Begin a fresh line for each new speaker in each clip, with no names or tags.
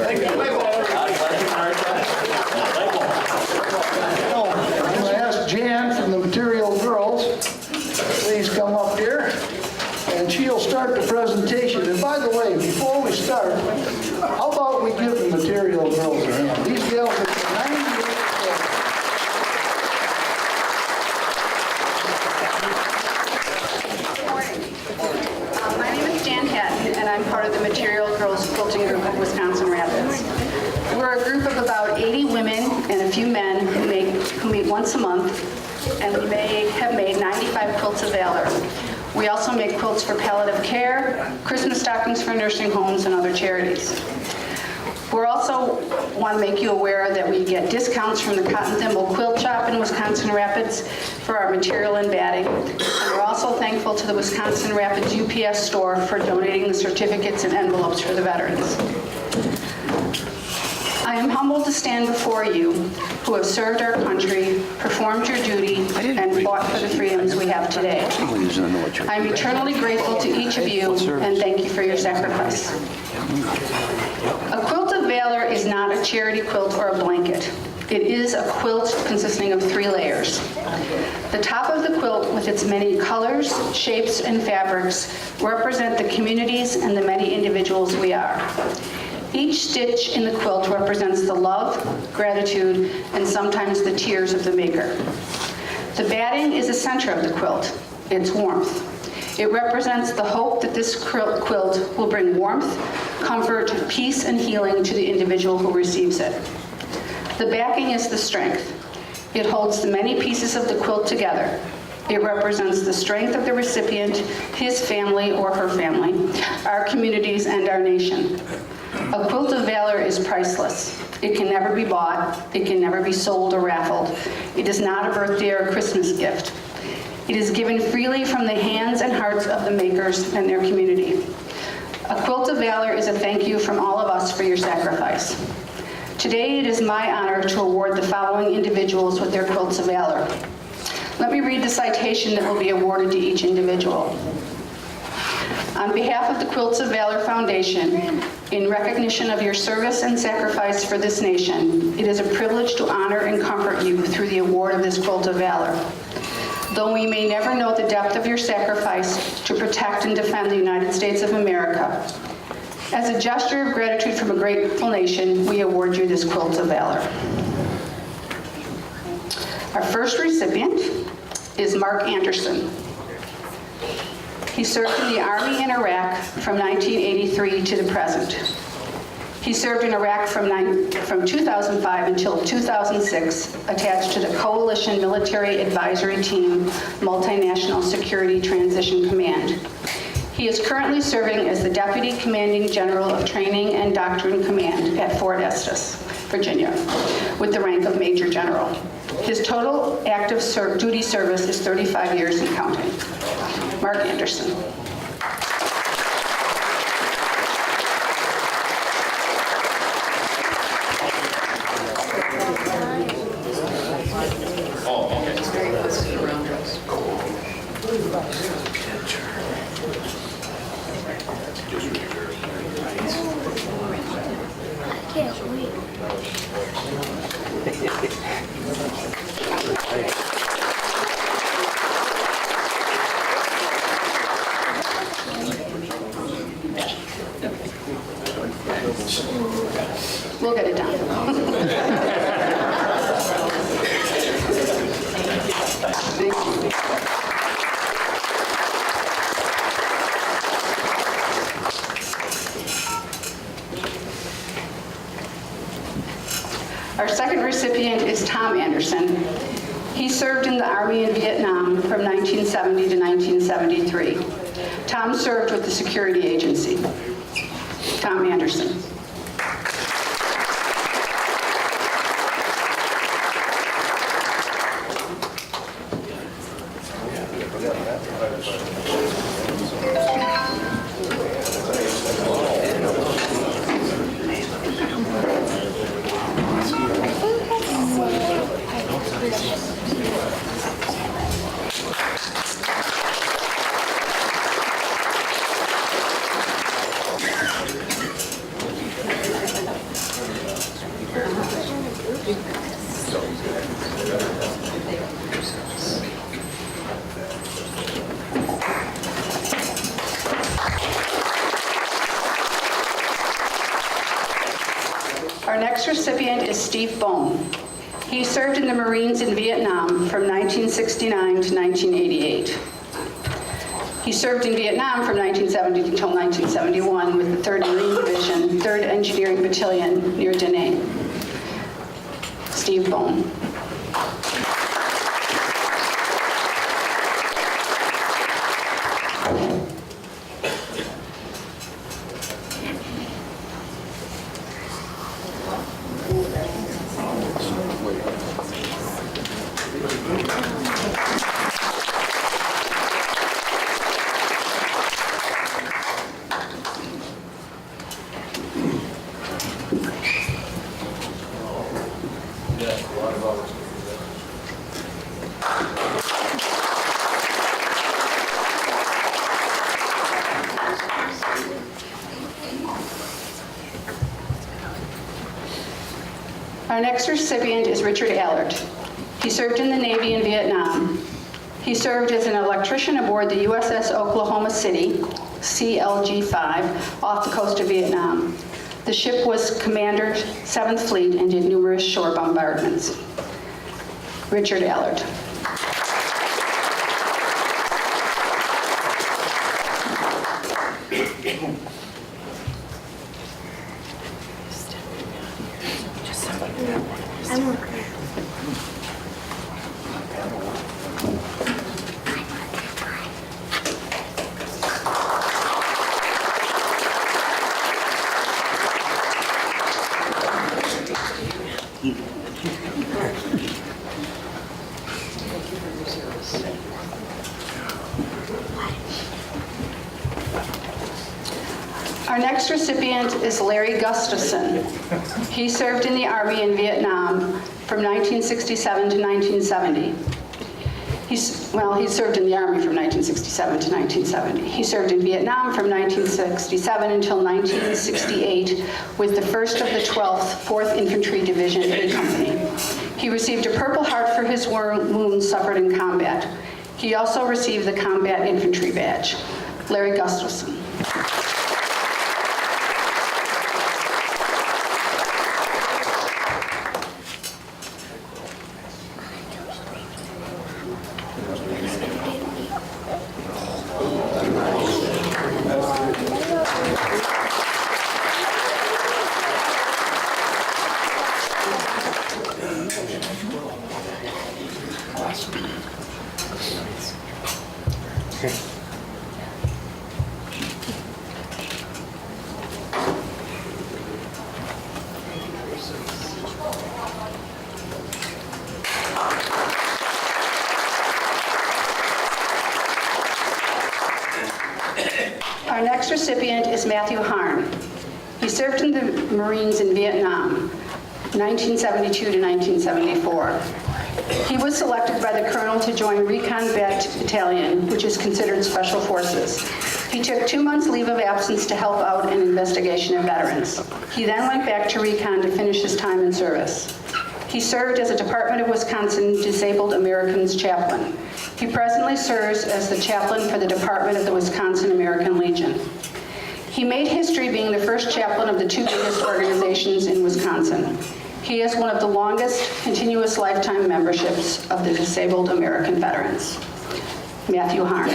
Thank you. I'm going to ask Jan from the Material Girls, please come up here, and she'll start the presentation. And by the way, before we start, how about we give the Material Girls a hand? These gals are 98 years old.
My name is Jan Hatton, and I'm part of the Material Girls Quilting Group of Wisconsin Rapids. We're a group of about 80 women and a few men who meet once a month, and we have made 95 Quilts of Valor. We also make quilts for palliative care, Christmas stockings for nursing homes, and other charities. We also want to make you aware that we get discounts from the Cotton Thimble Quilt Shop in Wisconsin Rapids for our material and batting. And we're also thankful to the Wisconsin Rapids UPS store for donating the certificates and envelopes for the veterans. I am humbled to stand before you who have served our country, performed your duty, and fought for the freedoms we have today. I am eternally grateful to each of you, and thank you for your sacrifice. A Quilt of Valor is not a charity quilt or a blanket. It is a quilt consisting of 3 layers. The top of the quilt, with its many colors, shapes, and fabrics, represent the communities and the many individuals we are. Each stitch in the quilt represents the love, gratitude, and sometimes the tears of the maker. The batting is the center of the quilt, its warmth. It represents the hope that this quilt will bring warmth, comfort, peace, and healing to the individual who receives it. The backing is the strength. It holds the many pieces of the quilt together. It represents the strength of the recipient, his family or her family, our communities, and our nation. A Quilt of Valor is priceless. It can never be bought. It can never be sold or raffled. It is not a birthday or Christmas gift. It is given freely from the hands and hearts of the makers and their community. A Quilt of Valor is a thank you from all of us for your sacrifice. Today, it is my honor to award the following individuals with their Quilts of Valor. Let me read the citation that will be awarded to each individual. On behalf of the Quilts of Valor Foundation, in recognition of your service and sacrifice for this nation, it is a privilege to honor and comfort you through the award of this Quilt of Valor. Though we may never know the depth of your sacrifice to protect and defend the United States of America, as a gesture of gratitude from a grateful nation, we award you this Quilt of Valor. Our first recipient is Mark Anderson. He served in the Army in Iraq from 1983 to the present. He served in Iraq from 2005 until 2006, attached to the Coalition Military Advisory Team Multinational Security Transition Command. He is currently serving as the Deputy Commanding General of Training and Doctrine Command at Fort Estes, Virginia, with the rank of Major General. His total active duty service is 35 years and counting. Mark Anderson. We'll get it done. Our second recipient is Tom Anderson. He served in the Army in Vietnam from 1970 to 1973. Tom served with the security agency. Tom Anderson. Our next recipient is Steve Bone. He served in the Marines in Vietnam from 1969 to 1988. He served in Vietnam from 1970 until 1971 with the 3rd Marine Division, 3rd Engineering Battalion near Da Nang. Steve Bone. Our next recipient is Richard Allard. He served in the Navy in Vietnam. He served as an electrician aboard the USS Oklahoma City, CLG-5, off the coast of Vietnam. The ship was Commander 7th Fleet and did numerous shore bombardments. Richard Allard. Our next recipient is Larry Gustafson. He served in the Army in Vietnam from 1967 to 1970. He served in the Army from 1967 to 1970. He served in Vietnam from 1967 until 1968 with the 1st of the 12th 4th Infantry Division A Company. He received a Purple Heart for his wounds suffered in combat. He also received the Combat Infantry Badge. Larry Gustafson. Our next recipient is Matthew Harn. He served in the Marines in Vietnam, 1972 to 1974. He was selected by the Colonel to join Recon Battalion, which is considered Special Forces. He took 2 months leave of absence to help out an investigation of veterans. He then went back to Recon to finish his time in service. He served as a Department of Wisconsin Disabled Americans chaplain. He presently serves as the chaplain for the Department of the Wisconsin American Legion. He made history being the first chaplain of the 2 biggest organizations in Wisconsin. He has one of the longest continuous lifetime memberships of the Disabled American Veterans. Matthew Harn.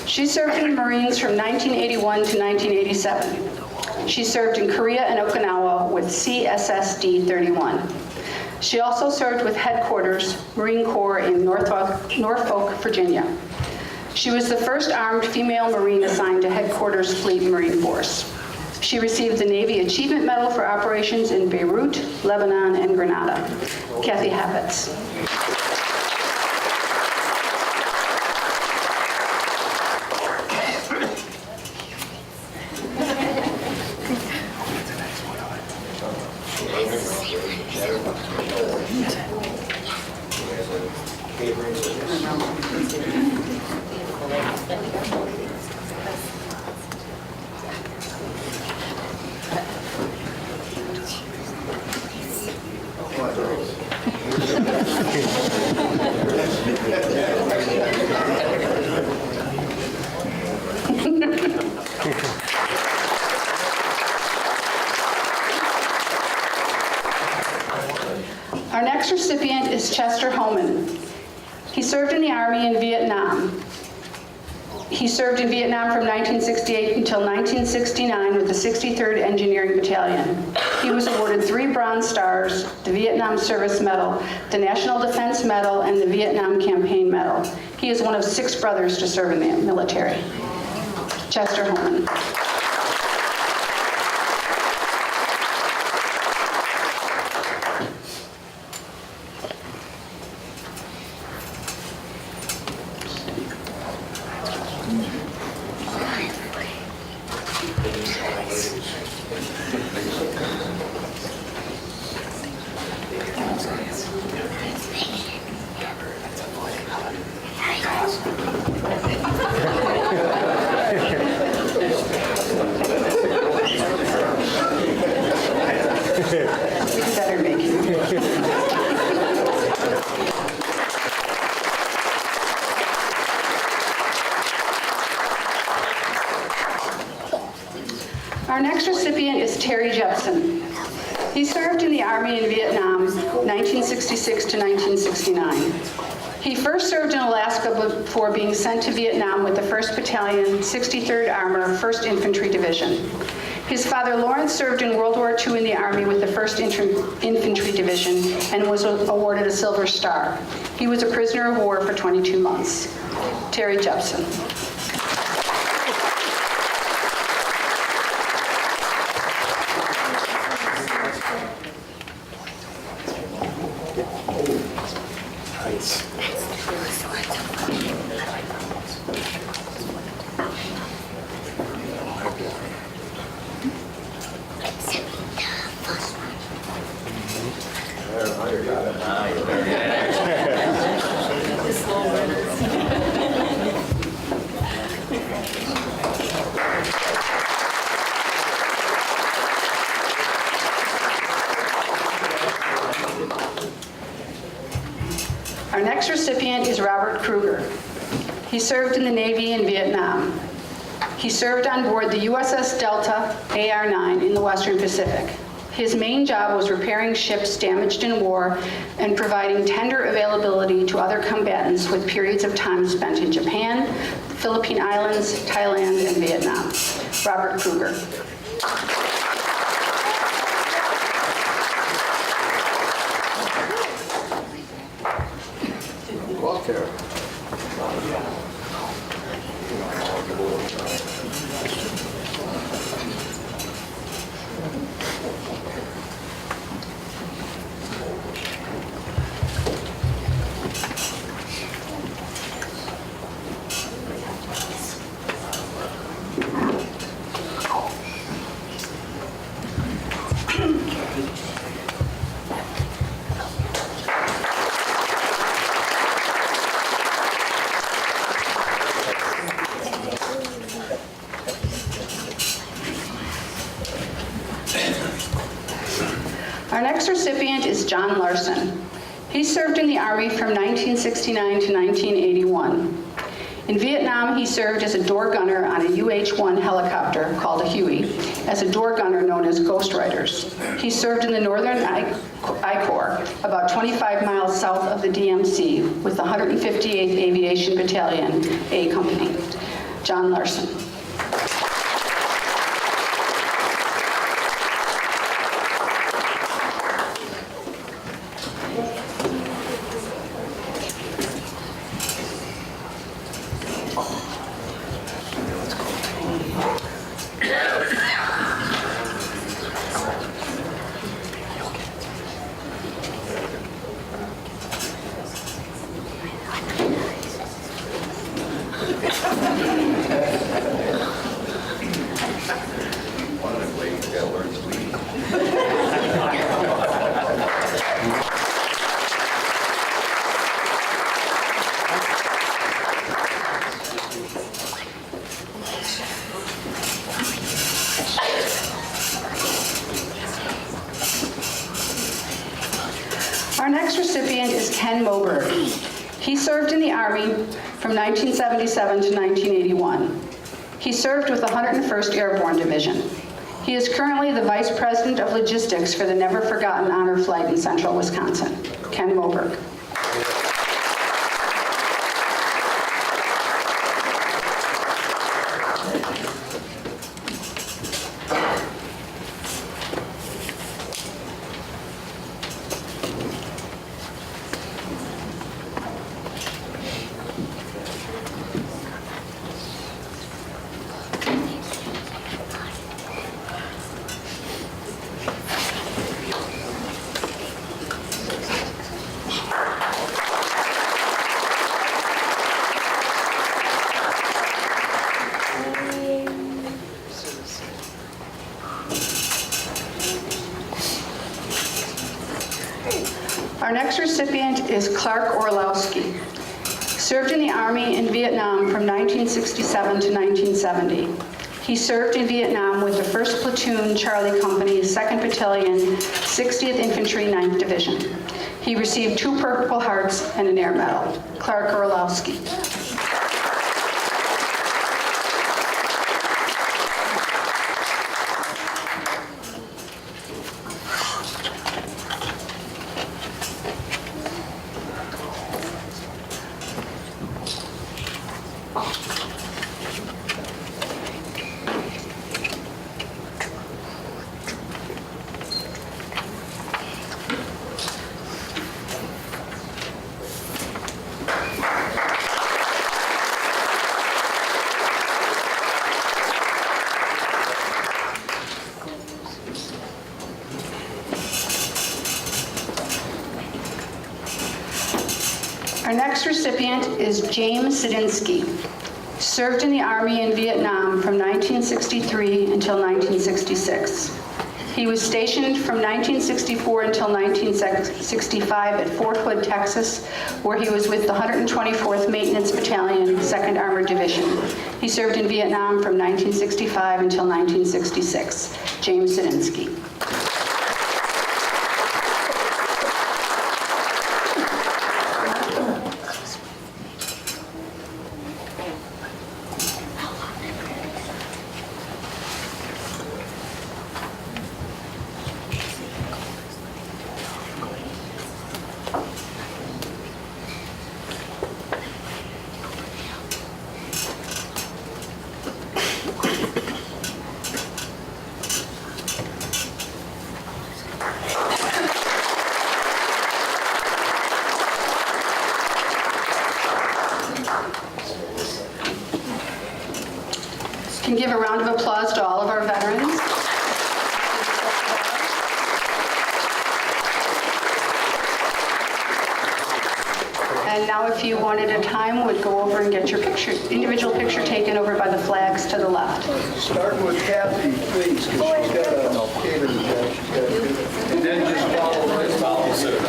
She served in the Marines from 1981 to 1987. She served in Korea and Okinawa with CSSD 31. She also served with Headquarters, Marine Corps in Norfolk, Virginia. She was the first armed female Marine assigned to Headquarters Fleet Marine Force. She received the Navy Achievement Medal for operations in Beirut, Lebanon, and Grenada. Kathy Happetz. Our next recipient is Chester Homan. He served in the Army in Vietnam. He served in Vietnam from 1968 until 1969 with the 63rd Engineering Battalion. He was awarded 3 Bronze Stars, the Vietnam Service Medal, the National Defense Medal, and the Vietnam Campaign Medal. He is one of 6 brothers to serve in the military. Chester Homan. Better make it. Our next recipient is Terry Jepson. He served in the Army in Vietnam, 1966 to 1969. He first served in Alaska before being sent to Vietnam with the 1st Battalion, 63rd Armor, 1st Infantry Division. His father, Lawrence, served in World War II in the Army with the 1st Infantry Division and was awarded a Silver Star. He was a prisoner of war for 22 months. Terry Jepson. Our next recipient is Robert Kruger. He served in the Navy in Vietnam. He served on board the USS Delta AR-9 in the Western Pacific. His main job was repairing ships damaged in war and providing tender availability to other combatants with periods of time spent in Japan, the Philippine Islands, Thailand, and Vietnam. Robert Kruger. Our next recipient is John Larson. He served in the Army from 1969 to 1981. In Vietnam, he served as a door gunner on a UH-1 helicopter called a Huey, as a door gunner known as Ghost Riders. He served in the Northern I Corps, about 25 miles south of the DMC, with the 158th Aviation Battalion, A Company. John Larson. Ken Moberg. He served in the Army from 1977 to 1981. He served with the 101st Airborne Division. He is currently the Vice President of Logistics for the Never Forgotten Honor Flight in Central Wisconsin. Ken Moberg. Our next recipient is Clark Orlowski. Served in the Army in Vietnam from 1967 to 1970. He served in Vietnam with the 1st Platoon Charlie Company, 2nd Battalion, 60th Infantry, 9th Division. He received 2 Purple Hearts and an Air Medal. Clark Orlowski. Our next recipient is James Sidinsky. Served in the Army in Vietnam from 1963 until 1966. He was stationed from 1964 until 1965 at Fort Hood, Texas, where he was with the 124th Maintenance Battalion, 2nd Armored Division. He served in Vietnam from 1965 until 1966. James Sidinsky. Can give a round of applause to all of our veterans. And now if you one at a time would go over and get your picture, individual picture taken over by the flags to the left.
Starting with Kathy, please, because she's got a catering job she's got to do. And then just follow suit.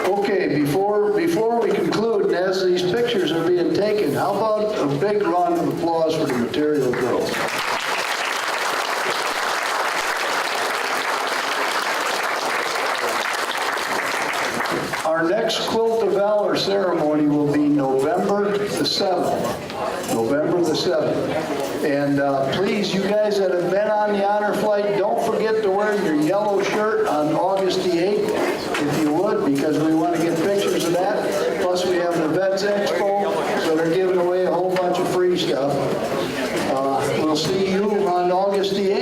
Okay, before we conclude, and as these pictures are being taken, how about a big round of applause for the Material Girls? Our next Quilt of Valor ceremony will be November the 7th. November the 7th. And please, you guys that have been on the honor flight, don't forget to wear your yellow shirt on August the 8th, if you would, because we want to get pictures of that. Plus, we have the Vets Expo, so they're giving away a whole bunch of free stuff. We'll see you on August the 8th.